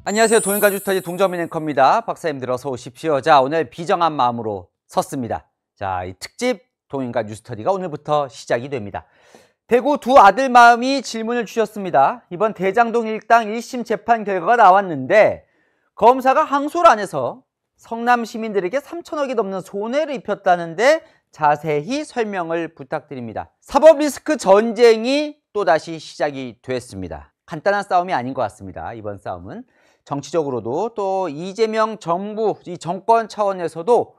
안녕하세요. 동행가 주스터디 동점인 앵커입니다. 박사님들 어서 오십시오. 자, 오늘 비정한 마음으로 섰습니다. 자, 이 특집 동행가 뉴스터디가 오늘부터 시작이 됩니다. 대구 두 아들 마음이 질문을 주셨습니다. 이번 대장동 일당 1심 재판 결과가 나왔는데 검사가 항소를 안 해서 성남 시민들에게 3천억이 넘는 손해를 입혔다는데 자세히 설명을 부탁드립니다. 사법 리스크 전쟁이 또다시 시작이 됐습니다. 간단한 싸움이 아닌 것 같습니다. 이번 싸움은 정치적으로도 또 이재명 정부, 이 정권 차원에서도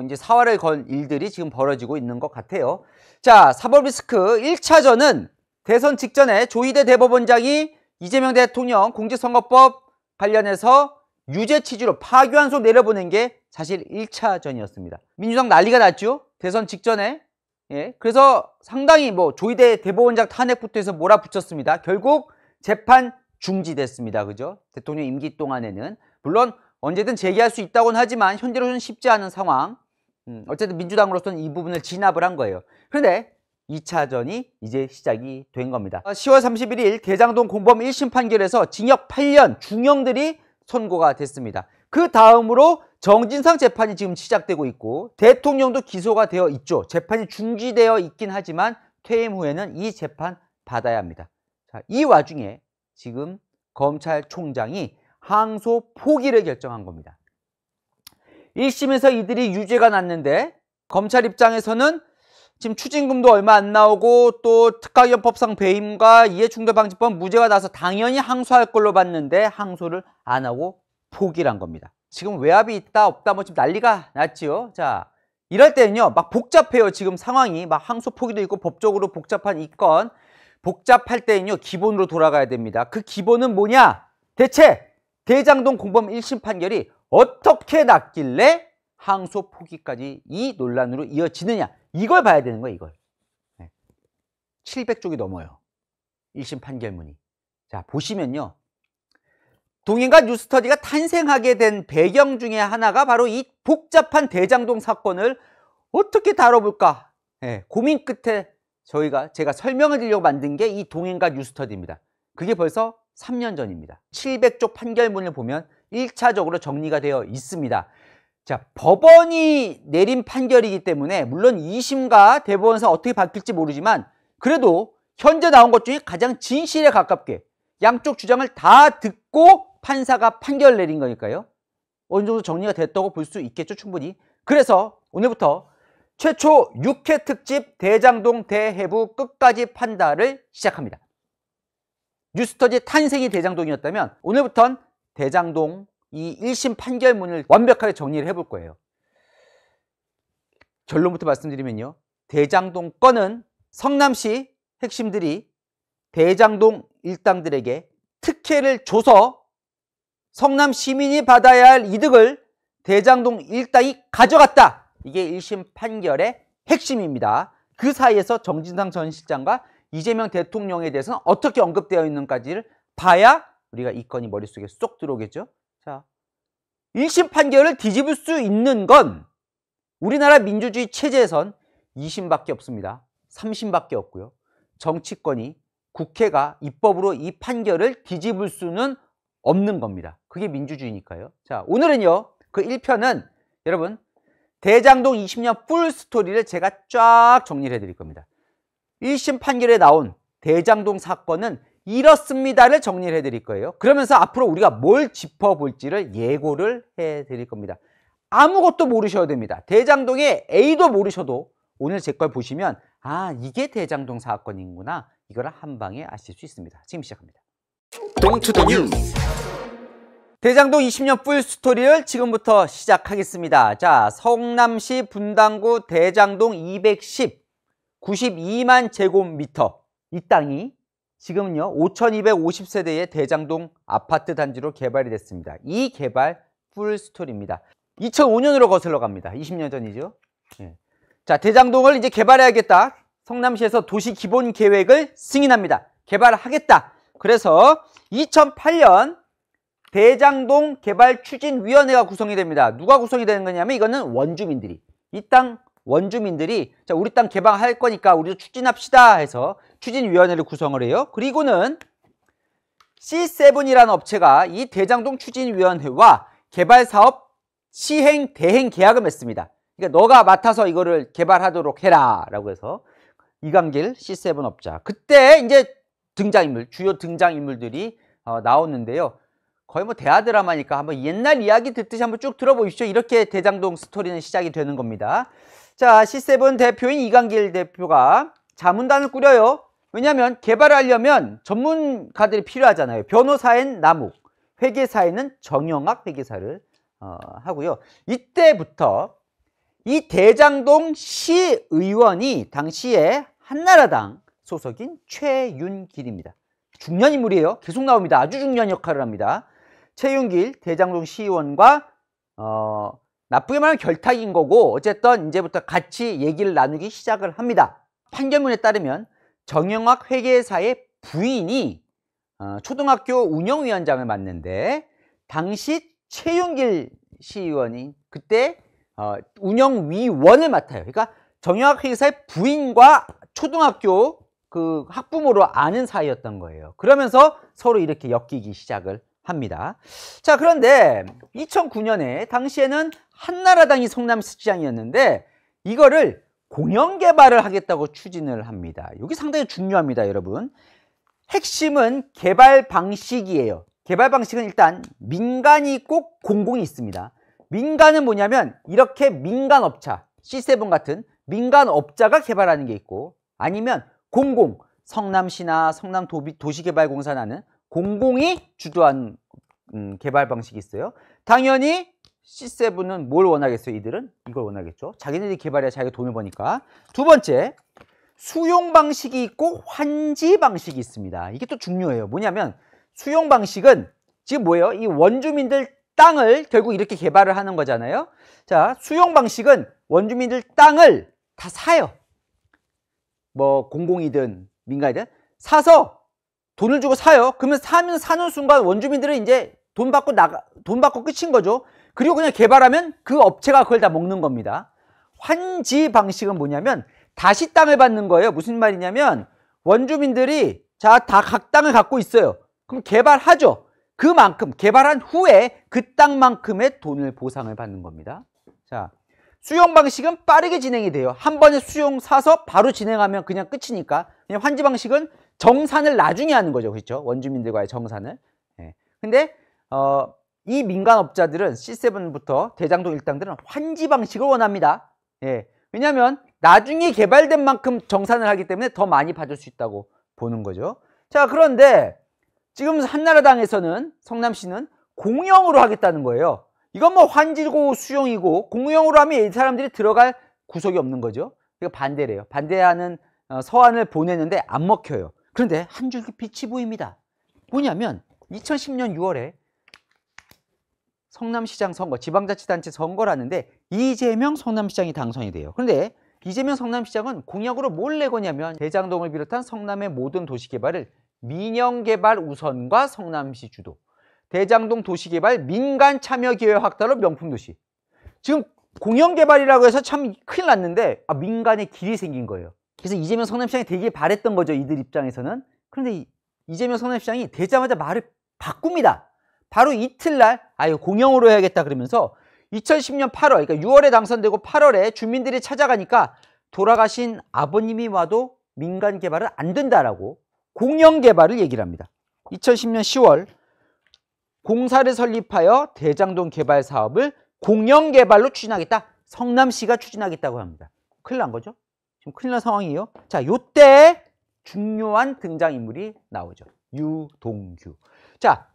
이제 사활을 건 일들이 지금 벌어지고 있는 것 같아요. 자, 사법 리스크 1차전은 대선 직전에 조희대 대법원장이 이재명 대통령 공직선거법 관련해서 유죄 취지로 파기환송 내려보낸 게 사실 1차전이었습니다. 민주당 난리가 났죠? 대선 직전에. 예, 그래서 상당히 조희대 대법원장 탄핵부터 해서 몰아붙였습니다. 결국 재판 중지됐습니다. 그죠? 대통령 임기 동안에는. 물론 언제든 재개할 수 있다고는 하지만 현재로서는 쉽지 않은 상황. 어쨌든 민주당으로서는 이 부분을 진압을 한 거예요. 그런데 2차전이 이제 시작이 된 겁니다. 10월 31일 대장동 공범 1심 판결에서 징역 8년 중형들이 선고가 됐습니다. 그 다음으로 정진상 재판이 지금 시작되고 있고 대통령도 기소가 되어 있죠. 재판이 중지되어 있긴 하지만 퇴임 후에는 이 재판 받아야 합니다. 자, 이 와중에 지금 검찰총장이 항소 포기를 결정한 겁니다. 1심에서 이들이 유죄가 났는데 검찰 입장에서는 지금 추징금도 얼마 안 나오고 또 특가위헌법상 배임과 이해충돌방지법 무죄가 나서 당연히 항소할 걸로 봤는데 항소를 안 하고 포기를 한 겁니다. 지금 외압이 있다 없다 지금 난리가 났지요. 자, 이럴 때는요 막 복잡해요. 지금 상황이 막 항소 포기도 있고 법적으로 복잡한 이 건. 복잡할 때는요 기본으로 돌아가야 됩니다. 그 기본은 뭐냐? 대체 대장동 공범 1심 판결이 어떻게 났길래 항소 포기까지 이 논란으로 이어지느냐, 이걸 봐야 되는 거예요. 이걸. 700쪽이 넘어요. 1심 판결문이. 자, 보시면요. 동행가 뉴스터디가 탄생하게 된 배경 중에 하나가 바로 이 복잡한 대장동 사건을 어떻게 다뤄볼까 고민 끝에 제가 설명을 드리려고 만든 게 이 동행가 뉴스터디입니다. 그게 벌써 3년 전입니다. 700쪽 판결문을 보면 1차적으로 정리가 되어 있습니다. 자, 법원이 내린 판결이기 때문에 물론 2심과 대법원에서 어떻게 바뀔지 모르지만 그래도 현재 나온 것 중에 가장 진실에 가깝게 양쪽 주장을 다 듣고 판사가 판결을 내린 거니까요. 어느 정도 정리가 됐다고 볼 수 있겠죠, 충분히. 그래서 오늘부터 최초 6회 특집 대장동 대해부 끝까지 판다를 시작합니다. 뉴스터디 탄생이 대장동이었다면 오늘부터는 대장동 이 1심 판결문을 완벽하게 정리를 해볼 거예요. 결론부터 말씀드리면요. 대장동 건은 성남시 핵심들이 대장동 일당들에게 특혜를 줘서 성남 시민이 받아야 할 이득을 대장동 일당이 가져갔다. 이게 1심 판결의 핵심입니다. 그 사이에서 정진상 전 실장과 이재명 대통령에 대해서는 어떻게 언급되어 있는지를 봐야 우리가 이 건이 머릿속에 쏙 들어오겠죠. 자, 1심 판결을 뒤집을 수 있는 건 우리나라 민주주의 체제에선 2심밖에 없습니다. 3심밖에 없고요. 정치권이 국회가 입법으로 이 판결을 뒤집을 수는 없는 겁니다. 그게 민주주의니까요. 자, 오늘은요. 그 1편은 여러분 대장동 20년 풀 스토리를 제가 쫙 정리를 해드릴 겁니다. 1심 판결에 나온 대장동 사건은 이렇습니다를 정리를 해드릴 거예요. 그러면서 앞으로 우리가 뭘 짚어볼지를 예고를 해드릴 겁니다. 아무것도 모르셔도 됩니다. 대장동의 A도 모르셔도 오늘 제 걸 보시면 아, 이게 대장동 사건이구나. 이걸 한 방에 아실 수 있습니다. 지금 시작합니다. 동투더 뉴스. 대장동 20년 풀 스토리를 지금부터 시작하겠습니다. 자, 성남시 분당구 대장동 210, 92만 제곱미터. 이 땅이 지금은요 5250세대의 대장동 아파트 단지로 개발이 됐습니다. 이 개발 풀 스토리입니다. 2005년으로 거슬러 갑니다. 20년 전이죠. 예. 자, 대장동을 이제 개발해야겠다. 성남시에서 도시기본계획을 승인합니다. 개발하겠다. 그래서 2008년 대장동 개발추진위원회가 구성이 됩니다. 누가 구성이 되는 거냐면 이거는 원주민들이, 이 땅 원주민들이 자, 우리 땅 개방할 거니까 우리도 추진합시다 해서 추진위원회를 구성을 해요. 그리고는 C7이라는 업체가 이 대장동 추진위원회와 개발사업 시행 대행 계약을 맺습니다. 그러니까 너가 맡아서 이거를 개발하도록 해라 라고 해서 이강길 C7 업자. 그때 이제 등장인물, 주요 등장인물들이 나오는데요. 거의 뭐 대하드라마니까 한번 옛날 이야기 듣듯이 한번 쭉 들어보십시오. 이렇게 대장동 스토리는 시작이 되는 겁니다. 자, C7 대표인 이강길 대표가 자문단을 꾸려요. 왜냐하면 개발을 하려면 전문가들이 필요하잖아요. 변호사엔 남욱, 회계사에는 정영학 회계사를 하고요. 이때부터 이 대장동 시의원이 당시에 한나라당 소속인 최윤길입니다. 중요한 인물이에요. 계속 나옵니다. 아주 중요한 역할을 합니다. 최윤길 대장동 시의원과 나쁘게 말하면 결탁인 거고 어쨌든 이제부터 같이 얘기를 나누기 시작을 합니다. 판결문에 따르면 정영학 회계사의 부인이 초등학교 운영위원장을 맡는데 당시 최윤길 시의원이 그때 운영위원을 맡아요. 그러니까 정영학 회계사의 부인과 초등학교 그 학부모로 아는 사이였던 거예요. 그러면서 서로 이렇게 엮이기 시작을 합니다. 자, 그런데 2009년에 당시에는 한나라당이 성남시장이었는데 이거를 공영개발을 하겠다고 추진을 합니다. 이게 상당히 중요합니다, 여러분. 핵심은 개발 방식이에요. 개발 방식은 일단 민간이 있고 공공이 있습니다. 민간은 뭐냐면 이렇게 민간업자, C7 같은 민간업자가 개발하는 게 있고 아니면 공공, 성남시나 성남도시개발공사라는 공공이 주도한 개발 방식이 있어요. 당연히 C7은 뭘 원하겠어요? 이들은 이걸 원하겠죠. 자기네들이 개발해야 자기가 돈을 버니까. 두 번째, 수용 방식이 있고 환지 방식이 있습니다. 이게 또 중요해요. 뭐냐면 수용 방식은 지금 뭐예요? 이 원주민들 땅을 결국 이렇게 개발을 하는 거잖아요. 자, 수용 방식은 원주민들 땅을 다 사요. 뭐 공공이든 민간이든 사서 돈을 주고 사요. 그러면 사는 순간 원주민들은 이제 돈 받고 끝인 거죠. 그리고 그냥 개발하면 그 업체가 그걸 다 먹는 겁니다. 환지 방식은 뭐냐면 다시 땅을 받는 거예요. 무슨 말이냐면 원주민들이 자, 다 각 땅을 갖고 있어요. 그럼 개발하죠. 그만큼 개발한 후에 그 땅만큼의 돈을 보상을 받는 겁니다. 자, 수용 방식은 빠르게 진행이 돼요. 한 번에 수용 사서 바로 진행하면 그냥 끝이니까. 그냥 환지 방식은 정산을 나중에 하는 거죠. 그렇죠? 원주민들과의 정산을. 예. 근데 이 민간업자들은 C7부터 대장동 일당들은 환지 방식을 원합니다. 예. 왜냐하면 나중에 개발된 만큼 정산을 하기 때문에 더 많이 받을 수 있다고 보는 거죠. 자, 그런데 지금 한나라당에서는 성남시는 공영으로 하겠다는 거예요. 이건 뭐 환지고 수용이고 공영으로 하면 이 사람들이 들어갈 구석이 없는 거죠. 이거 반대래요. 반대하는 서한을 보내는데 안 먹혀요. 그런데 한 줄기 빛이 보입니다. 뭐냐면 2010년 6월에 성남시장 선거, 지방자치단체 선거를 하는데 이재명 성남시장이 당선이 돼요. 그런데 이재명 성남시장은 공약으로 뭘 내거냐면 대장동을 비롯한 성남의 모든 도시개발을 민영개발 우선과 성남시 주도, 대장동 도시개발 민간 참여 기회 확대로 명품도시. 지금 공영개발이라고 해서 참 큰일 났는데 민간의 길이 생긴 거예요. 그래서 이재명 성남시장이 되게 바랬던 거죠. 이들 입장에서는. 그런데 이재명 성남시장이 되자마자 말을 바꿉니다. 바로 이틀날 이거 공영으로 해야겠다 그러면서 2010년 8월, 그러니까 6월에 당선되고 8월에 주민들이 찾아가니까 돌아가신 아버님이 와도 민간 개발은 안 된다라고 공영 개발을 얘기를 합니다. 2010년 10월 공사를 설립하여 대장동 개발 사업을 공영 개발로 추진하겠다. 성남시가 추진하겠다고 합니다. 큰일 난 거죠. 지금 큰일 난 상황이에요. 자, 요때 중요한 등장인물이 나오죠. 유동규. 자,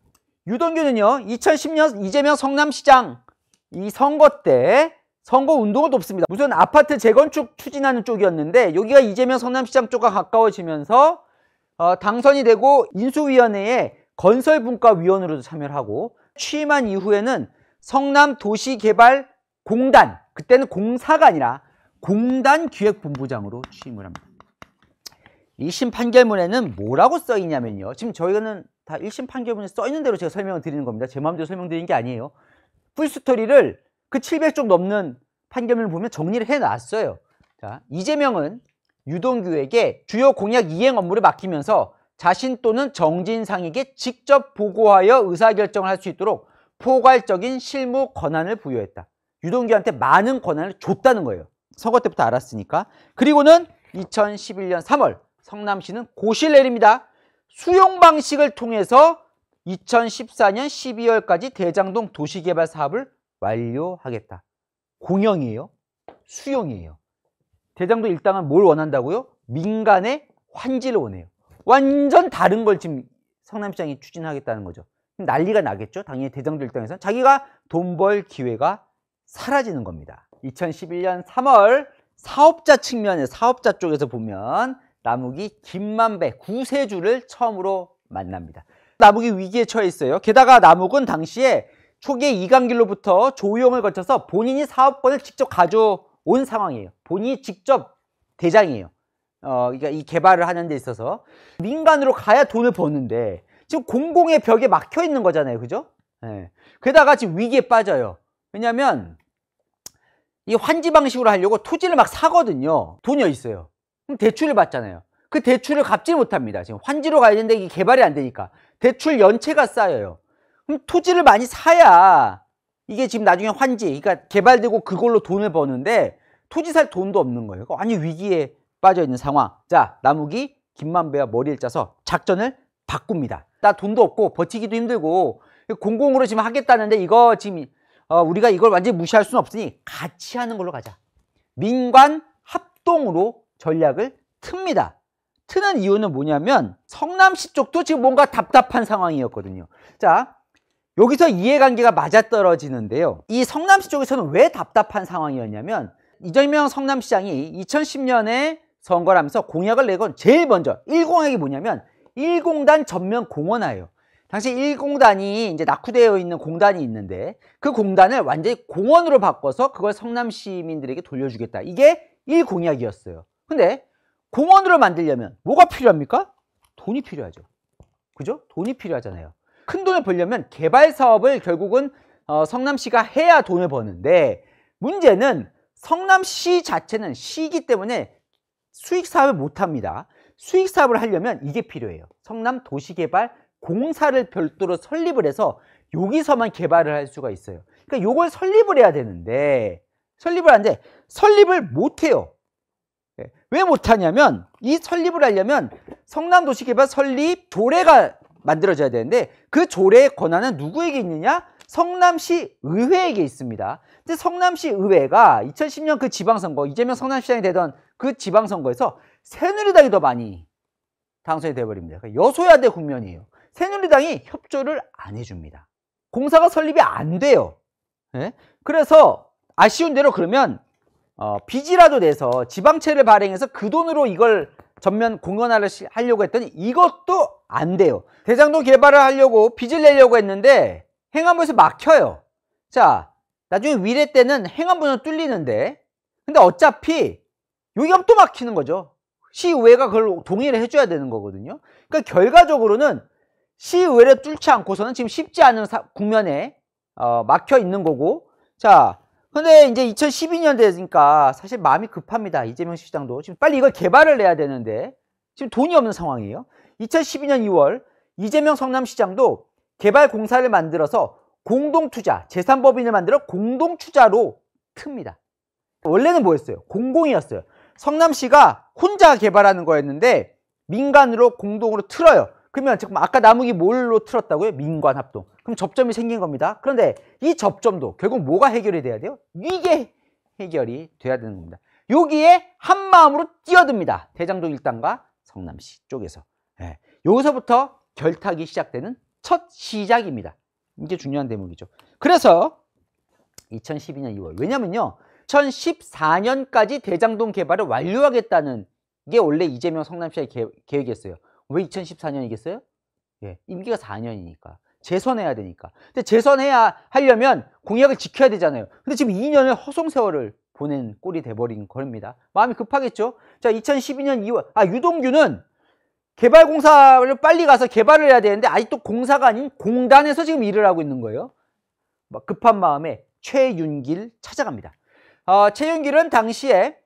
유동규는요, 2010년 이재명 성남시장 이 선거 때 선거 운동을 돕습니다. 무슨 아파트 재건축 추진하는 쪽이었는데 여기가 이재명 성남시장 쪽과 가까워지면서 당선이 되고 인수위원회에 건설분과위원으로도 참여를 하고 취임한 이후에는 성남도시개발공단, 그때는 공사가 아니라 공단기획본부장으로 취임을 합니다. 1심 판결문에는 뭐라고 써있냐면요. 지금 저희는 다 1심 판결문에 써있는 대로 제가 설명을 드리는 겁니다. 제 마음대로 설명드리는 게 아니에요. 풀스토리를 그 700쪽 넘는 판결문을 보면 정리를 해놨어요. 자, 이재명은 유동규에게 주요 공약 이행 업무를 맡기면서 자신 또는 정진상에게 직접 보고하여 의사결정을 할 수 있도록 포괄적인 실무 권한을 부여했다. 유동규한테 많은 권한을 줬다는 거예요. 선거 때부터 알았으니까. 그리고는 2011년 3월 성남시는 고시를 내립니다. 수용 방식을 통해서 2014년 12월까지 대장동 도시개발 사업을 완료하겠다. 공영이에요? 수용이에요? 대장동 일당은 뭘 원한다고요? 민간의 환지를 원해요. 완전 다른 걸 지금 성남시장이 추진하겠다는 거죠. 난리가 나겠죠? 당연히 대장동 일당에서는 자기가 돈 벌 기회가 사라지는 겁니다. 2011년 3월 사업자 측면에 사업자 쪽에서 보면 남욱이 김만배 구세주를 처음으로 만납니다. 남욱이 위기에 처해 있어요. 게다가 남욱은 당시에 초기에 이강길로부터 조용을 거쳐서 본인이 사업권을 직접 가져온 상황이에요. 본인이 직접 대장이에요. 그러니까 이 개발을 하는 데 있어서 민간으로 가야 돈을 버는데 지금 공공의 벽에 막혀 있는 거잖아요. 그죠? 네. 게다가 지금 위기에 빠져요. 왜냐하면 이 환지 방식으로 하려고 토지를 막 사거든요. 돈이 있어요. 그럼 대출을 받잖아요. 그 대출을 갚지 못합니다. 지금 환지로 가야 되는데 이게 개발이 안 되니까 대출 연체가 쌓여요. 그럼 토지를 많이 사야 이게 지금 나중에 환지, 그러니까 개발되고 그걸로 돈을 버는데 토지 살 돈도 없는 거예요. 완전 위기에 빠져 있는 상황. 자, 남욱이 김만배와 머리를 짜서 작전을 바꿉니다. 나 돈도 없고 버티기도 힘들고 공공으로 지금 하겠다는데 이거 지금 우리가 이걸 완전히 무시할 수는 없으니 같이 하는 걸로 가자. 민관 합동으로 전략을 틉니다. 트는 이유는 뭐냐면 성남시 쪽도 지금 뭔가 답답한 상황이었거든요. 자, 여기서 이해관계가 맞아떨어지는데요. 이 성남시 쪽에서는 왜 답답한 상황이었냐면 이재명 성남시장이 2010년에 선거를 하면서 공약을 내건 제일 먼저 1공약이 뭐냐면 1공단 전면 공원화예요. 당시 1공단이 이제 낙후되어 있는 공단이 있는데 그 공단을 완전히 공원으로 바꿔서 그걸 성남 시민들에게 돌려주겠다. 이게 1공약이었어요. 근데 공원으로 만들려면 뭐가 필요합니까? 돈이 필요하죠. 그죠? 돈이 필요하잖아요. 큰 돈을 벌려면 개발 사업을 결국은 성남시가 해야 돈을 버는데 문제는 성남시 자체는 시이기 때문에 수익 사업을 못 합니다. 수익 사업을 하려면 이게 필요해요. 성남 도시개발 공사를 별도로 설립을 해서 여기서만 개발을 할 수가 있어요. 그러니까 요걸 설립을 해야 되는데 설립을 하는데 설립을 못 해요. 왜 못하냐면 이 설립을 하려면 성남도시개발 설립 조례가 만들어져야 되는데 그 조례의 권한은 누구에게 있느냐? 성남시 의회에게 있습니다. 근데 성남시 의회가 2010년 그 지방선거 이재명 성남시장이 되던 그 지방선거에서 새누리당이 더 많이 당선이 돼버립니다. 그러니까 여소야대 국면이에요. 새누리당이 협조를 안 해줍니다. 공사가 설립이 안 돼요. 네? 그래서 아쉬운 대로 그러면 빚이라도 내서 지방채를 발행해서 그 돈으로 이걸 전면 공원화를 하려고 했더니 이것도 안 돼요. 대장동 개발을 하려고 빚을 내려고 했는데 행안부에서 막혀요. 자, 나중에 위례 때는 행안부는 뚫리는데 근데 어차피 여기가 또 막히는 거죠. 시의회가 그걸 동의를 해줘야 되는 거거든요. 그러니까 결과적으로는 시의회를 뚫지 않고서는 지금 쉽지 않은 국면에 막혀 있는 거고 자 근데 이제 2012년 되니까 사실 마음이 급합니다. 이재명 시장도 지금 빨리 이걸 개발을 해야 되는데 지금 돈이 없는 상황이에요. 2012년 2월 이재명 성남시장도 개발 공사를 만들어서 공동투자, 재산법인을 만들어 공동투자로 틉니다. 원래는 뭐였어요? 공공이었어요. 성남시가 혼자 개발하는 거였는데 민간으로 공동으로 틀어요. 그러면 잠깐만 아까 남욱이 뭘로 틀었다고요? 민관합동. 그럼 접점이 생긴 겁니다. 그런데 이 접점도 결국 뭐가 해결이 돼야 돼요? 이게 해결이 돼야 되는 겁니다. 여기에 한마음으로 뛰어듭니다. 대장동 일당과 성남시 쪽에서. 네. 여기서부터 결탁이 시작되는 첫 시작입니다. 이게 중요한 대목이죠. 그래서 2012년 2월 왜냐면요. 2014년까지 대장동 개발을 완료하겠다는 게 원래 이재명 성남시의 계획이었어요. 왜 2014년이겠어요? 예, 임기가 4년이니까. 재선해야 되니까. 근데 재선해야 하려면 공약을 지켜야 되잖아요. 근데 지금 2년을 허송세월을 보낸 꼴이 돼버린 겁니다. 마음이 급하겠죠? 자, 2012년 2월. 유동규는 개발공사를 빨리 가서 개발을 해야 되는데 아직도 공사가 아닌 공단에서 지금 일을 하고 있는 거예요. 급한 마음에 최윤길 찾아갑니다. 최윤길은 당시에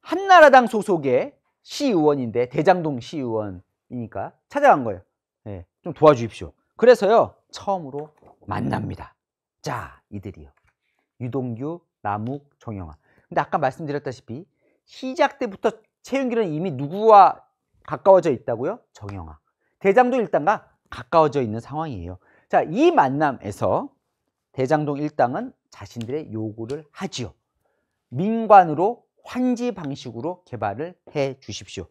한나라당 소속의 시의원인데 대장동 시의원 이니까 찾아간 거예요. 예, 좀 도와주십시오. 그래서요, 처음으로 만납니다. 자, 이들이요. 유동규, 남욱, 정영아. 근데 아까 말씀드렸다시피 시작 때부터 최윤길은 이미 누구와 가까워져 있다고요? 정영아. 대장동 일당과 가까워져 있는 상황이에요. 자, 이 만남에서 대장동 일당은 자신들의 요구를 하지요. 민관으로 환지 방식으로 개발을 해 주십시오.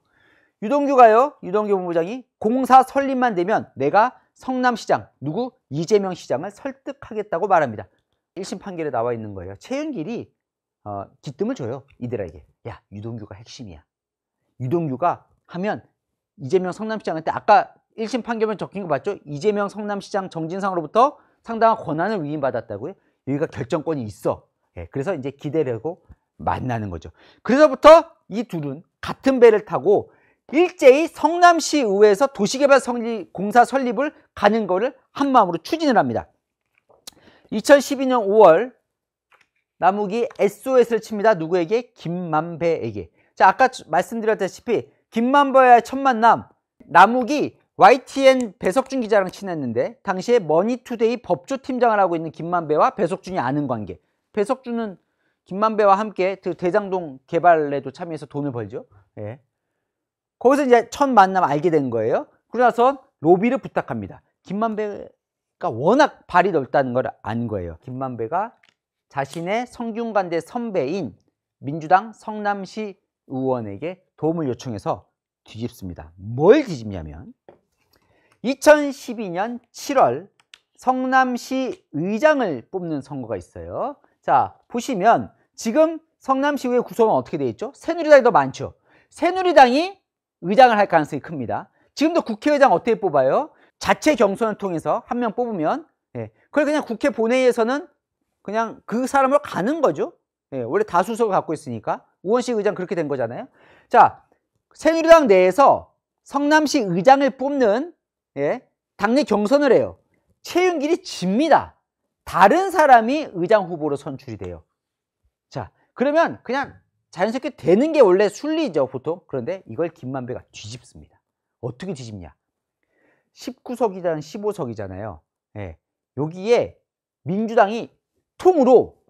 유동규가요, 유동규 본부장이 공사 설립만 되면 내가 성남시장, 누구? 이재명 시장을 설득하겠다고 말합니다. 1심 판결에 나와 있는 거예요. 최윤길이 기뜸을 줘요, 이들에게. 야, 유동규가 핵심이야. 유동규가 하면 이재명 성남시장한테 아까 1심 판결문 적힌 거 봤죠? 이재명 성남시장 정진상으로부터 상당한 권한을 위임받았다고요. 여기가 결정권이 있어. 예, 그래서 이제 기대를 하고 만나는 거죠. 그래서부터 이 둘은 같은 배를 타고 일제히 성남시 의회에서 도시개발 공사 설립을 가는 거를 한마음으로 추진을 합니다. 2012년 5월 남욱이 SOS를 칩니다. 누구에게? 김만배에게. 자, 아까 말씀드렸다시피 김만배와의 첫 만남, 남욱이 YTN 배석준 기자랑 친했는데 당시에 머니투데이 법조팀장을 하고 있는 김만배와 배석준이 아는 관계. 배석준은 김만배와 함께 대장동 개발에도 참여해서 돈을 벌죠. 예. 거기서 이제 첫 만남 알게 된 거예요. 그러고 나서 로비를 부탁합니다. 김만배가 워낙 발이 넓다는 걸 안 거예요. 김만배가 자신의 성균관대 선배인 민주당 성남시 의원에게 도움을 요청해서 뒤집습니다. 뭘 뒤집냐면 2012년 7월 성남시 의장을 뽑는 선거가 있어요. 자, 보시면 지금 성남시의회 구성은 어떻게 되어 있죠? 새누리당이 더 많죠. 새누리당이 의장을 할 가능성이 큽니다. 지금도 국회의장 어떻게 뽑아요? 자체 경선을 통해서 한 명 뽑으면, 예, 그걸 그냥 국회 본회의에서는 그냥 그 사람으로 가는 거죠. 예, 원래 다수석을 갖고 있으니까. 우원식 의장 그렇게 된 거잖아요. 자, 새누리당 내에서 성남시 의장을 뽑는, 예, 당내 경선을 해요. 최윤길이 집니다. 다른 사람이 의장 후보로 선출이 돼요. 자, 그러면 그냥 자연스럽게 되는 게 원래 순리죠, 보통. 그런데 이걸 김만배가 뒤집습니다. 어떻게 뒤집냐? 19석이잖아요, 15석이잖아요. 예, 여기에 민주당이 통으로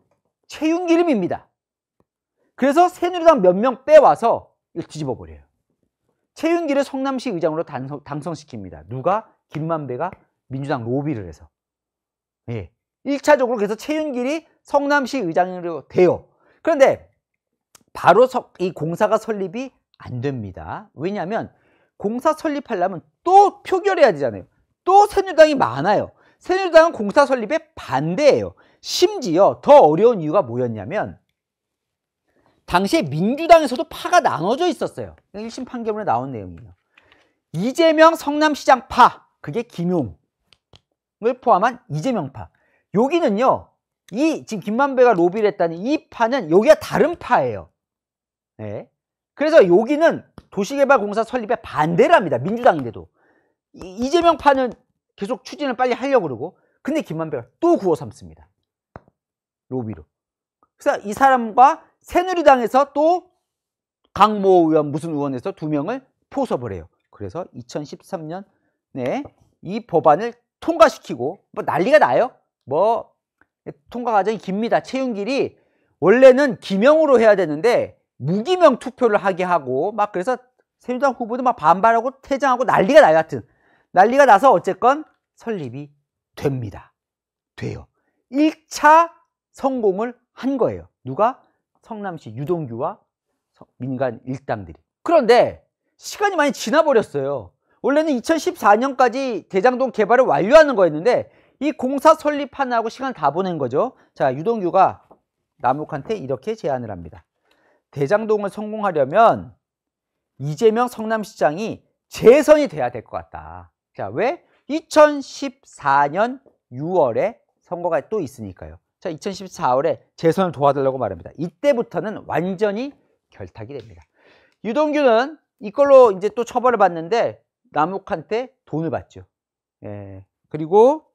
최윤길입니다. 그래서 새누리당 몇 명 빼와서 이걸 뒤집어 버려요. 최윤길을 성남시 의장으로 당선시킵니다. 누가? 김만배가 민주당 로비를 해서. 예, 1차적으로 그래서 최윤길이 성남시 의장으로 돼요. 그런데 바로 이 공사가 설립이 안 됩니다. 왜냐하면 공사 설립하려면 또 표결해야 되잖아요. 또 새누리당이 많아요. 새누리당은 공사 설립에 반대예요. 심지어 더 어려운 이유가 뭐였냐면 당시에 민주당에서도 파가 나눠져 있었어요. 1심 판결문에 나온 내용이에요. 이재명 성남시장 파, 그게 김용을 포함한 이재명파. 여기는요, 지금 김만배가 로비를 했다는 이 파는 여기가 다른 파예요. 네. 그래서 여기는 도시개발공사 설립에 반대를 합니다. 민주당인데도. 이재명 파는 계속 추진을 빨리 하려고 그러고, 근데 김만배가 또 구워 삼습니다. 로비로. 그래서 이 사람과 새누리당에서 또 강모 의원, 무슨 의원에서 2명을 포섭을 해요. 그래서 2013년에 이 법안을 통과시키고, 뭐 난리가 나요. 뭐 통과 과정이 깁니다. 최윤길이 원래는 기명으로 해야 되는데 무기명 투표를 하게 하고 막, 그래서 새누리당 후보도 막 반발하고 퇴장하고 난리가 나요. 하여튼 난리가 나서 어쨌건 설립이 됩니다. 돼요. 1차 성공을 한 거예요. 누가? 성남시 유동규와 민간 일당들이. 그런데 시간이 많이 지나버렸어요. 원래는 2014년까지 대장동 개발을 완료하는 거였는데 이 공사 설립하느라고 시간 다 보낸 거죠. 자, 유동규가 남욱한테 이렇게 제안을 합니다. 대장동을 성공하려면 이재명 성남시장이 재선이 돼야 될 것 같다. 자, 왜? 2014년 6월에 선거가 또 있으니까요. 자, 2014월에 재선을 도와달라고 말합니다. 이때부터는 완전히 결탁이 됩니다. 유동규는 이걸로 이제 또 처벌을 받는데 남욱한테 돈을 받죠. 예. 그리고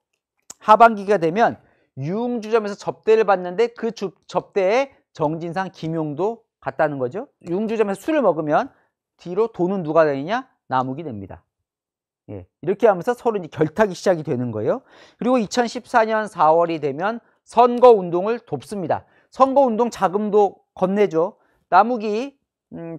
하반기가 되면 유흥주점에서 접대를 받는데 그 접대에 정진상, 김용도 갔다는 거죠. 유흥주점에서 술을 먹으면 뒤로 돈은 누가 내냐? 남욱이 냅니다. 예, 이렇게 하면서 서로 이제 결탁이 시작이 되는 거예요. 그리고 2014년 4월이 되면 선거운동을 돕습니다. 선거운동 자금도 건네죠. 남욱이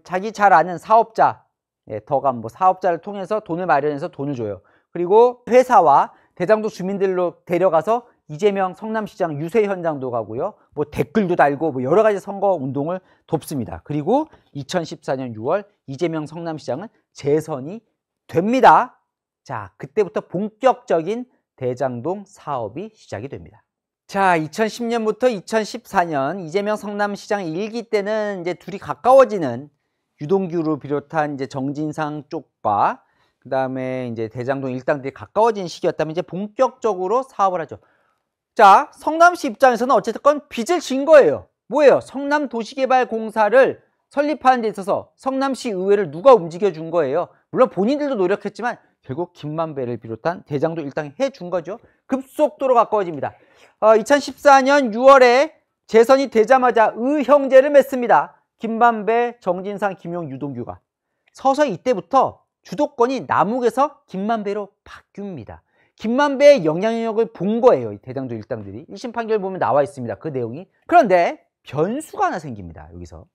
자기 잘 아는 사업자, 예, 더감 뭐 사업자를 통해서 돈을 마련해서 돈을 줘요. 그리고 회사와 대장동 주민들로 데려가서 이재명 성남시장 유세 현장도 가고요. 뭐 댓글도 달고 뭐 여러 가지 선거 운동을 돕습니다. 그리고 2014년 6월 이재명 성남시장은 재선이 됩니다. 자, 그때부터 본격적인 대장동 사업이 시작이 됩니다. 자, 2010년부터 2014년 이재명 성남시장 1기 때는 이제 둘이 가까워지는 유동규를 비롯한 이제 정진상 쪽과 그 다음에 이제 대장동 일당들이 가까워진 시기였다면 이제 본격적으로 사업을 하죠. 자, 성남시 입장에서는 어쨌든 빚을 진 거예요. 뭐예요? 성남도시개발공사를 설립하는 데 있어서 성남시 의회를 누가 움직여 준 거예요? 물론 본인들도 노력했지만 결국 김만배를 비롯한 대장동 일당이 해준 거죠. 급속도로 가까워집니다. 2014년 6월에 재선이 되자마자 의형제를 맺습니다. 김만배, 정진상, 김용, 유동규가. 서서히 이때부터 주도권이 남욱에서 김만배로 바뀝니다. 김만배의 영향력을 본 거예요. 이 대장동 일당들이. 1심 판결 보면 나와 있습니다. 그 내용이. 그런데 변수가 하나 생깁니다. 여기서.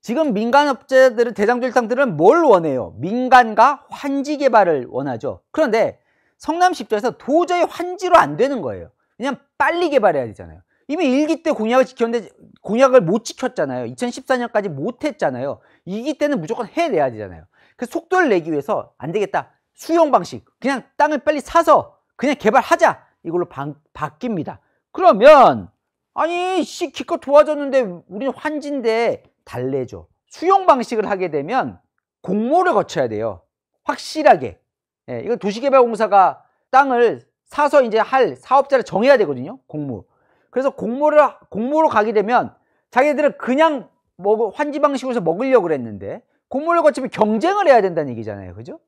지금 민간업체들은 대장동 일당들은 뭘 원해요? 민간과 환지 개발을 원하죠. 그런데 성남시 입장에서 도저히 환지로 안 되는 거예요. 왜냐면 빨리 개발해야 되잖아요. 이미 1기 때 공약을 지켰는데 공약을 못 지켰잖아요. 2014년까지 못 했잖아요. 2기 때는 무조건 해내야 되잖아요. 그 속도를 내기 위해서 안 되겠다. 수용 방식. 그냥 땅을 빨리 사서 그냥 개발하자. 이걸로 바뀝니다. 그러면 아니 기껏 도와줬는데 우리는 환지인데 달래죠. 수용 방식을 하게 되면 공모를 거쳐야 돼요. 확실하게. 예, 이거 도시개발공사가 땅을 사서 이제 할 사업자를 정해야 되거든요. 공모. 그래서 공모로 가게 되면 자기들은 그냥 환지 방식으로 해서 먹으려고 그랬는데 공모를 거치면 경쟁을 해야 된다는 얘기잖아요. 그죠?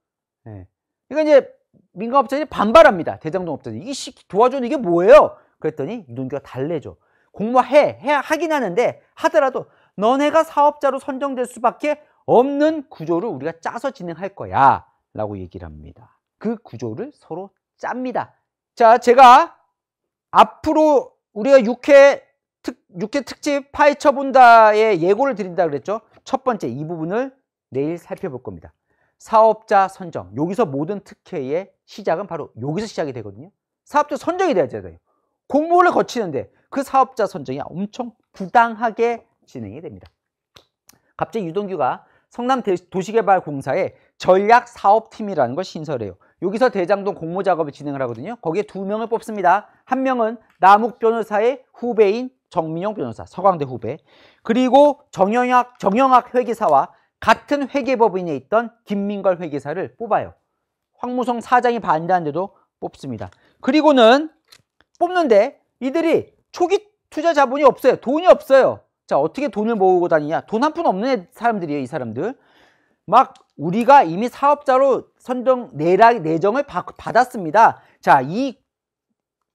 예. 그러니까 이제 민간업자들이 반발합니다. 대장동 업자들이. 이게 도와주는 이게 뭐예요? 그랬더니 유동규가 달래죠. 하긴 하는데 하더라도 너네가 사업자로 선정될 수밖에 없는 구조를 우리가 짜서 진행할 거야 라고 얘기를 합니다. 그 구조를 서로 짭니다. 자, 제가 앞으로 우리가 6회 특집 파헤쳐 본다의 예고를 드린다 그랬죠. 첫 번째 이 부분을 내일 살펴볼 겁니다. 사업자 선정. 여기서 모든 특혜의 시작은 바로 여기서 시작이 되거든요. 사업자 선정이 돼야 되잖아요. 공모를 거치는데 그 사업자 선정이 엄청 부당하게 진행이 됩니다. 갑자기 유동규가 성남도시개발공사의 전략사업팀이라는 걸 신설해요. 여기서 대장동 공모 작업을 진행을 하거든요. 거기에 2명을 뽑습니다. 한 명은 남욱 변호사의 후배인 정민용 변호사, 서강대 후배. 그리고 정영학 회계사와 같은 회계법인에 있던 김민걸 회계사를 뽑아요. 황무성 사장이 반대하는데도 뽑습니다. 그리고는 뽑는데 이들이 초기 투자 자본이 없어요. 돈이 없어요. 자, 어떻게 돈을 모으고 다니냐? 돈 한 푼 없는 사람들이에요, 이 사람들. 막 우리가 이미 사업자로 선정 내정을 받았습니다. 자, 이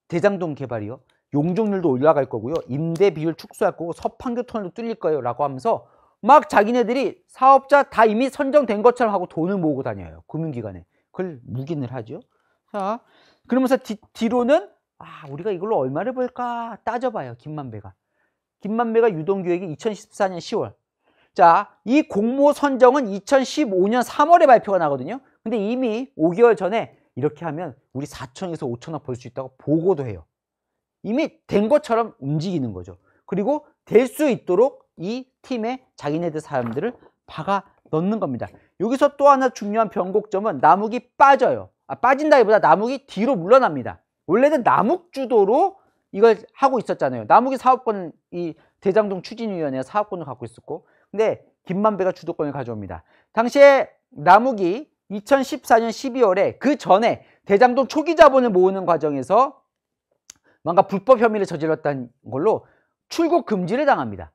대장동 개발이요. 용적률도 올라갈 거고요. 임대 비율 축소할 거고 서판교 터널도 뚫릴 거예요. 라고 하면서 막 자기네들이 사업자 다 이미 선정된 것처럼 하고 돈을 모으고 다녀요. 금융기관에. 그걸 묵인을 하죠. 자, 그러면서 뒤로는 우리가 이걸로 얼마를 벌까 따져봐요. 김만배가 유동규에게 2014년 10월. 자, 이 공모 선정은 2015년 3월에 발표가 나거든요. 근데 이미 5개월 전에 이렇게 하면 우리 4천에서 5천억 벌 수 있다고 보고도 해요. 이미 된 것처럼 움직이는 거죠. 그리고 될 수 있도록 이 팀에 자기네들 사람들을 박아 넣는 겁니다. 여기서 또 하나 중요한 변곡점은 남욱이 빠져요. 빠진다기보다 남욱이 뒤로 물러납니다. 원래는 남욱 주도로 이걸 하고 있었잖아요. 남욱이 사업권, 이 대장동 추진위원회가 사업권을 갖고 있었고, 근데 김만배가 주도권을 가져옵니다. 당시에 남욱이 2014년 12월에 그 전에 대장동 초기 자본을 모으는 과정에서 뭔가 불법 혐의를 저질렀다는 걸로 출국 금지를 당합니다.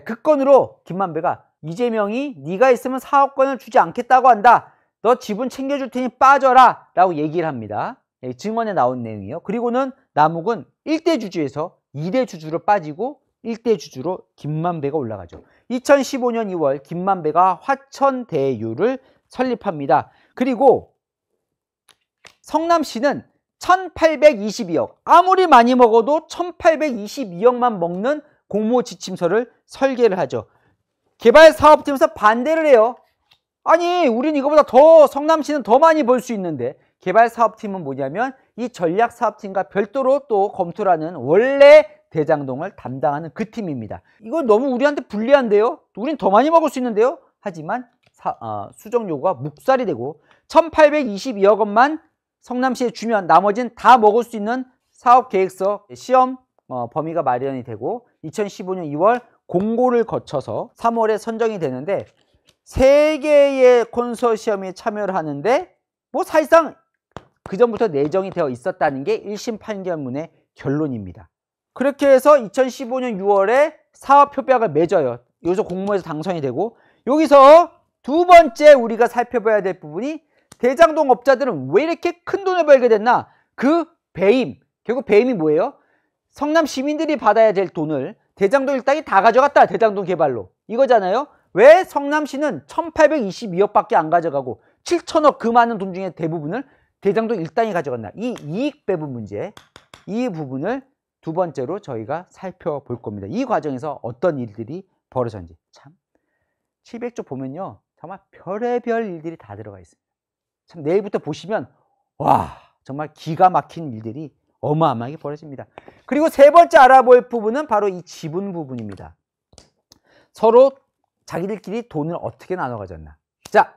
그 건으로 김만배가 이재명이 네가 있으면 사업권을 주지 않겠다고 한다. 너 지분 챙겨줄 테니 빠져라 라고 얘기를 합니다. 증언에 나온 내용이에요. 그리고는 남욱은 1대 주주에서 2대 주주로 빠지고 1대 주주로 김만배가 올라가죠. 2015년 2월 김만배가 화천대유를 설립합니다. 그리고 성남시는 1822억, 아무리 많이 먹어도 1822억만 먹는 공모지침서를 설계를 하죠. 개발사업팀에서 반대를 해요. 아니, 우린 이거보다 더, 성남시는 더 많이 벌 수 있는데. 개발사업팀은 뭐냐면 이 전략사업팀과 별도로 또 검토를 하는 원래 대장동을 담당하는 그 팀입니다. 이거 너무 우리한테 불리한데요? 우린 더 많이 먹을 수 있는데요? 하지만 수정 요구가 묵살이 되고 1822억 원만 성남시에 주면 나머지는 다 먹을 수 있는 사업계획서 시험 범위가 마련이 되고 2015년 2월 공고를 거쳐서 3월에 선정이 되는데 3개의 컨소시엄이 참여를 하는데 뭐 사실상 그전부터 내정이 되어 있었다는 게 1심 판결문의 결론입니다. 그렇게 해서 2015년 6월에 사업협약을 맺어요. 여기서 공모해서 당선이 되고, 여기서 두 번째 우리가 살펴봐야 될 부분이 대장동 업자들은 왜 이렇게 큰 돈을 벌게 됐나? 그 배임, 결국 배임이 뭐예요? 성남 시민들이 받아야 될 돈을 대장동 일당이 다 가져갔다. 대장동 개발로. 이거잖아요. 왜 성남시는 1822억밖에 안 가져가고 7천억 그 많은 돈 중에 대부분을 대장동 일당이 가져갔나? 이 이익 배분 문제, 이 부분을 두 번째로 저희가 살펴볼 겁니다. 이 과정에서 어떤 일들이 벌어졌는지. 참 700조 보면요, 정말 별의별 일들이 다 들어가 있습니다. 참 내일부터 보시면 와, 정말 기가 막힌 일들이 어마어마하게 벌어집니다. 그리고 세 번째 알아볼 부분은 바로 이 지분 부분입니다. 서로 자기들끼리 돈을 어떻게 나눠 가졌나. 자,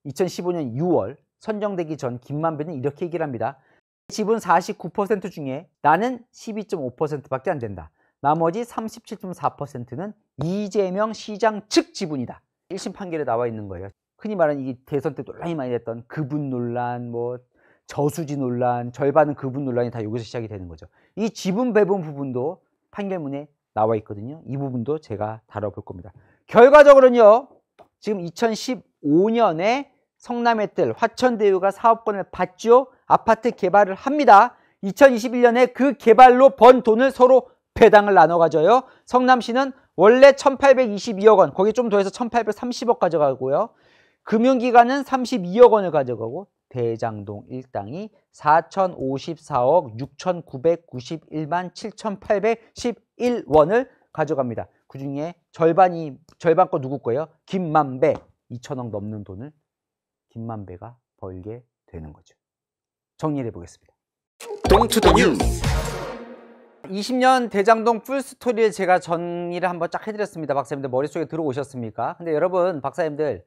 2015년 6월 선정되기 전 김만배는 이렇게 얘기를 합니다. 지분 49% 중에 나는 12.5%밖에 안 된다. 나머지 37.4%는 이재명 시장 측 지분이다. 1심 판결에 나와 있는 거예요. 흔히 말하는 이 대선 때 논란이 많이 됐던 그분 논란, 뭐 저수지 논란, 절반은 그분 논란이 다 여기서 시작이 되는 거죠. 이 지분 배분 부분도 판결문에 나와 있거든요. 이 부분도 제가 다뤄볼 겁니다. 결과적으로는요, 지금 2015년에 성남의뜰 화천대유가 사업권을 받죠. 아파트 개발을 합니다. 2021년에 그 개발로 번 돈을 서로 배당을 나눠 가져요. 성남시는 원래 1822억 원, 거기 좀 더해서 1830억 가져가고요. 금융기관은 32억 원을 가져가고 대장동 일당이 4054억 6991만 7811원을 가져갑니다. 그 중에 절반 거 누구 거예요? 김만배. 2천억 넘는 돈을 김만배가 벌게 되는 거죠. 정리를 해보겠습니다. 동투더 뉴스. 20년 대장동 풀스토리를 제가 정리를 한번 쫙 해드렸습니다. 박사님들 머릿속에 들어오셨습니까? 근데 여러분, 박사님들,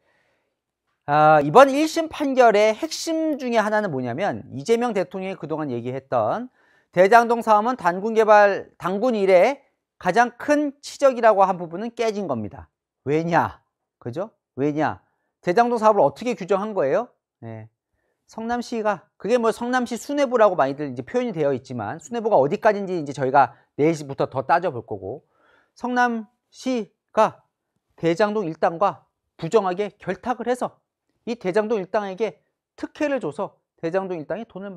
이번 1심 판결의 핵심 중에 하나는 뭐냐면 이재명 대통령이 그동안 얘기했던 대장동 사업은 단군 이래 가장 큰 치적이라고 한 부분은 깨진 겁니다. 왜냐? 그죠? 왜냐? 대장동 사업을 어떻게 규정한 거예요? 네. 성남시가, 그게 뭐 성남시 수뇌부라고 많이들 이제 표현이 되어 있지만, 수뇌부가 어디까지인지 이제 저희가 내일부터 더 따져볼 거고, 성남시가 대장동 일당과 부정하게 결탁을 해서 이 대장동 일당에게 특혜를 줘서 대장동 일당이 돈을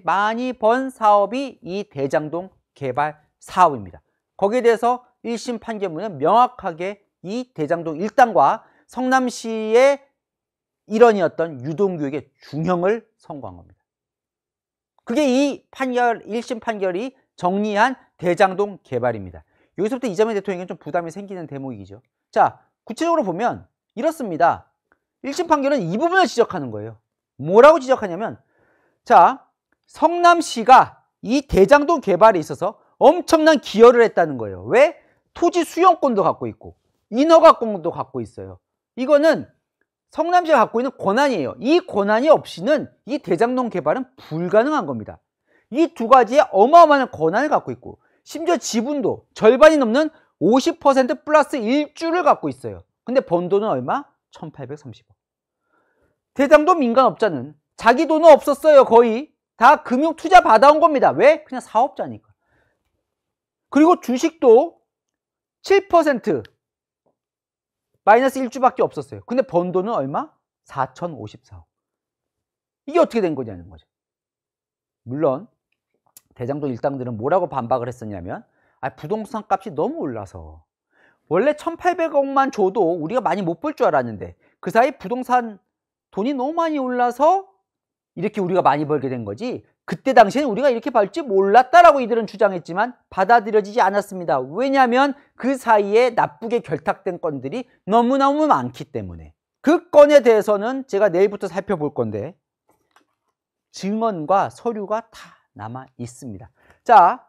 많이 번 사업이 이 대장동 개발 사업입니다. 거기에 대해서 1심 판결문은 명확하게 이 대장동 일당과 성남시의 일원이었던 유동규에게 중형을 선고한 겁니다. 그게 이 판결, 1심 판결이 정리한 대장동 개발입니다. 여기서부터 이재명 대통령에게 좀 부담이 생기는 대목이죠. 자, 구체적으로 보면 이렇습니다. 1심 판결은 이 부분을 지적하는 거예요. 뭐라고 지적하냐면, 자, 성남시가 이 대장동 개발에 있어서 엄청난 기여를 했다는 거예요. 왜? 토지 수용권도 갖고 있고 인허가권도 갖고 있어요. 이거는 성남시가 갖고 있는 권한이에요. 이 권한이 없이는 이 대장동 개발은 불가능한 겁니다. 이 두 가지의 어마어마한 권한을 갖고 있고, 심지어 지분도 절반이 넘는 50% 플러스 1주를 갖고 있어요. 근데 번 돈은 얼마? 1830억. 대장동 민간업자는 자기 돈은 없었어요. 거의 다 금융 투자 받아온 겁니다. 왜? 그냥 사업자니까. 그리고 주식도 7% 마이너스 1주밖에 없었어요. 근데 번 돈은 얼마? 4054억. 이게 어떻게 된 거냐는 거죠. 물론 대장동 일당들은 뭐라고 반박을 했었냐면, 부동산 값이 너무 올라서 원래 1800억만 줘도 우리가 많이 못 벌 줄 알았는데 그 사이 부동산 돈이 너무 많이 올라서 이렇게 우리가 많이 벌게 된 거지, 그때 당시에는 우리가 이렇게 벌 줄 몰랐다라고 이들은 주장했지만 받아들여지지 않았습니다. 왜냐하면 그 사이에 나쁘게 결탁된 건들이 너무너무 많기 때문에. 그 건에 대해서는 제가 내일부터 살펴볼 건데 증언과 서류가 다 남아 있습니다. 자,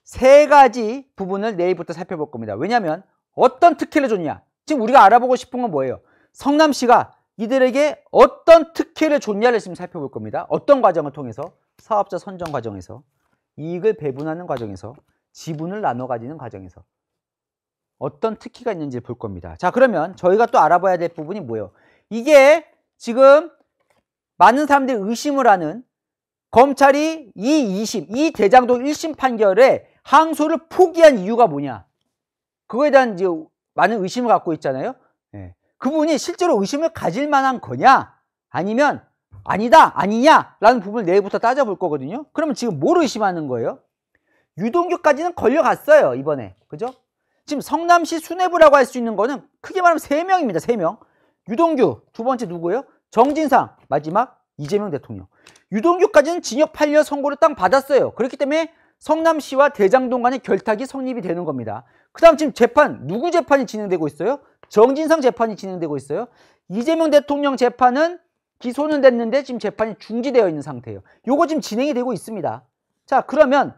세 가지 부분을 내일부터 살펴볼 겁니다. 왜냐하면 어떤 특혜를 줬냐, 지금 우리가 알아보고 싶은 건 뭐예요? 성남시가 이들에게 어떤 특혜를 줬냐를 지금 살펴볼 겁니다. 어떤 과정을 통해서? 사업자 선정 과정에서, 이익을 배분하는 과정에서, 지분을 나눠 가지는 과정에서 어떤 특혜가 있는지 볼 겁니다. 자, 그러면 저희가 또 알아봐야 될 부분이 뭐예요? 이게 지금 많은 사람들이 의심을 하는, 검찰이 이 2심, 이 대장동 1심 판결에 항소를 포기한 이유가 뭐냐? 그거에 대한 이제 많은 의심을 갖고 있잖아요. 예. 그 부분이 실제로 의심을 가질 만한 거냐? 아니면 아니다, 아니냐? 라는 부분을 내일부터 따져볼 거거든요. 그러면 지금 뭘 의심하는 거예요? 유동규까지는 걸려갔어요, 이번에. 그죠? 지금 성남시 수뇌부라고 할 수 있는 거는 크게 말하면 3명입니다, 3명. 유동규, 두 번째 누구예요? 정진상, 마지막 이재명 대통령. 유동규까지는 징역 8년 선고를 딱 받았어요. 그렇기 때문에 성남시와 대장동 간의 결탁이 성립이 되는 겁니다. 그 다음 지금 재판, 누구 재판이 진행되고 있어요? 정진상 재판이 진행되고 있어요. 이재명 대통령 재판은 기소는 됐는데 지금 재판이 중지되어 있는 상태예요. 요거 지금 진행이 되고 있습니다. 자, 그러면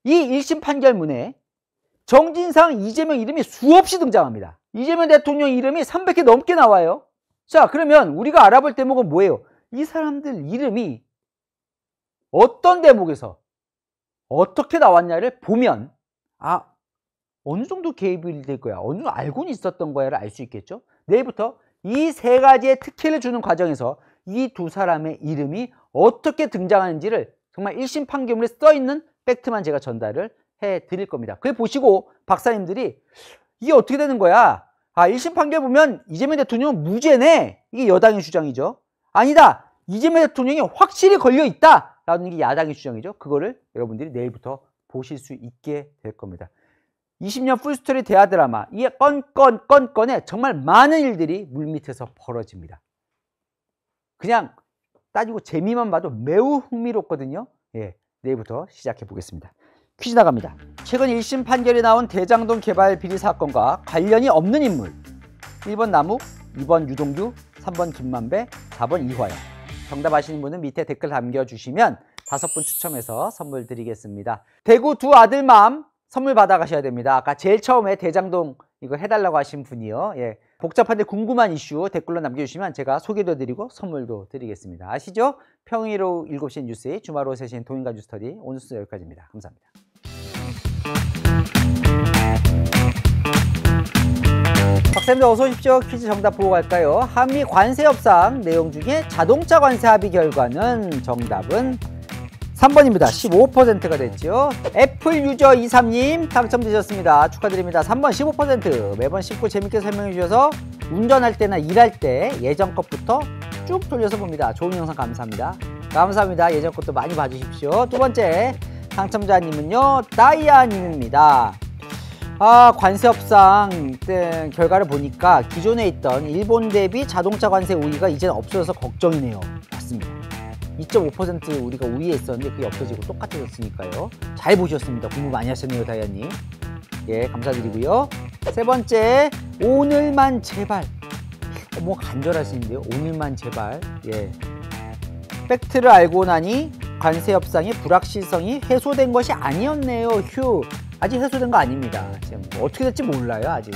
이 1심 판결문에 정진상, 이재명 이름이 수없이 등장합니다. 이재명 대통령 이름이 300개 넘게 나와요. 자, 그러면 우리가 알아볼 대목은 뭐예요? 이 사람들 이름이 어떤 대목에서 어떻게 나왔냐를 보면, 아, 어느 정도 개입이 될 거야, 어느 정도 알고는 있었던 거야를 알 수 있겠죠. 내일부터 이 세 가지의 특혜를 주는 과정에서 이 두 사람의 이름이 어떻게 등장하는지를 정말 1심 판결문에 써있는 팩트만 제가 전달을 해드릴 겁니다. 그걸 보시고 박사님들이 이게 어떻게 되는 거야? 아, 1심 판결 보면 이재명 대통령은 무죄네, 이게 여당의 주장이죠. 아니다, 이재명 대통령이 확실히 걸려있다 라는 게 야당의 주장이죠. 그거를 여러분들이 내일부터 보실 수 있게 될 겁니다. 20년 풀스토리 대하 드라마, 이 건에 정말 많은 일들이 물밑에서 벌어집니다. 그냥 따지고 재미만 봐도 매우 흥미롭거든요. 예, 내일부터 시작해 보겠습니다. 퀴즈 나갑니다. 최근 1심 판결이 나온 대장동 개발 비리 사건과 관련이 없는 인물. 1번 남욱, 2번 유동규, 3번 김만배, 4번 이화영. 정답 아시는 분은 밑에 댓글 남겨주시면 5분 추첨해서 선물 드리겠습니다. 대구 두 아들맘 선물 받아가셔야 됩니다. 아까 제일 처음에 대장동 이거 해달라고 하신 분이요. 예, 복잡한데 궁금한 이슈 댓글로 남겨주시면 제가 소개도 드리고 선물도 드리겠습니다. 아시죠? 평일 오후 7시 뉴스의 주말 오후 3시엔 동인가 뉴스터디. 오늘 순서 여기까지입니다. 감사합니다. 박사님들 어서 오십시오. 퀴즈 정답 보고 갈까요? 한미 관세 협상 내용 중에 자동차 관세 합의 결과는 정답은 3번입니다. 15%가 됐죠. 애플 유저 23님 당첨되셨습니다. 축하드립니다. 3번 15%. 매번 쉽고 재밌게 설명해 주셔서 운전할 때나 일할 때 예전 것부터 쭉 돌려서 봅니다. 좋은 영상 감사합니다. 감사합니다. 예전 것도 많이 봐주십시오. 두 번째 당첨자님은요, 다이아님입니다. 아, 관세 협상 결과를 보니까 기존에 있던 일본 대비 자동차 관세 우위가 이제는 없어져서 걱정이네요. 맞습니다. 2.5% 우리가 우위에 있었는데 그게 없어지고 똑같아졌으니까요. 잘 보셨습니다. 공부 많이 하셨네요, 다이아님. 예, 감사드리고요. 세 번째, 오늘만 제발. 뭐 간절하시는데요. 오늘만 제발. 예. 팩트를 알고 나니 관세 협상의 불확실성이 해소된 것이 아니었네요. 휴. 아직 해소된 거 아닙니다. 지금 뭐 어떻게 될지 몰라요. 아직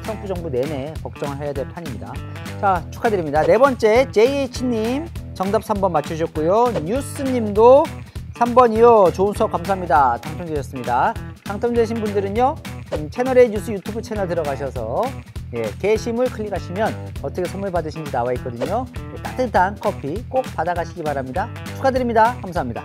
트럼프 정부 내내 걱정을 해야 될 판입니다. 자, 축하드립니다. 네 번째, JH님 정답 3번 맞추셨고요. 뉴스님도 3번이요. 좋은 수업 감사합니다. 당첨되셨습니다. 당첨되신 분들은요, 채널A 뉴스 유튜브 채널 들어가셔서 예, 게시물 클릭하시면 어떻게 선물 받으신지 나와 있거든요. 예, 따뜻한 커피 꼭 받아가시기 바랍니다. 축하드립니다. 감사합니다.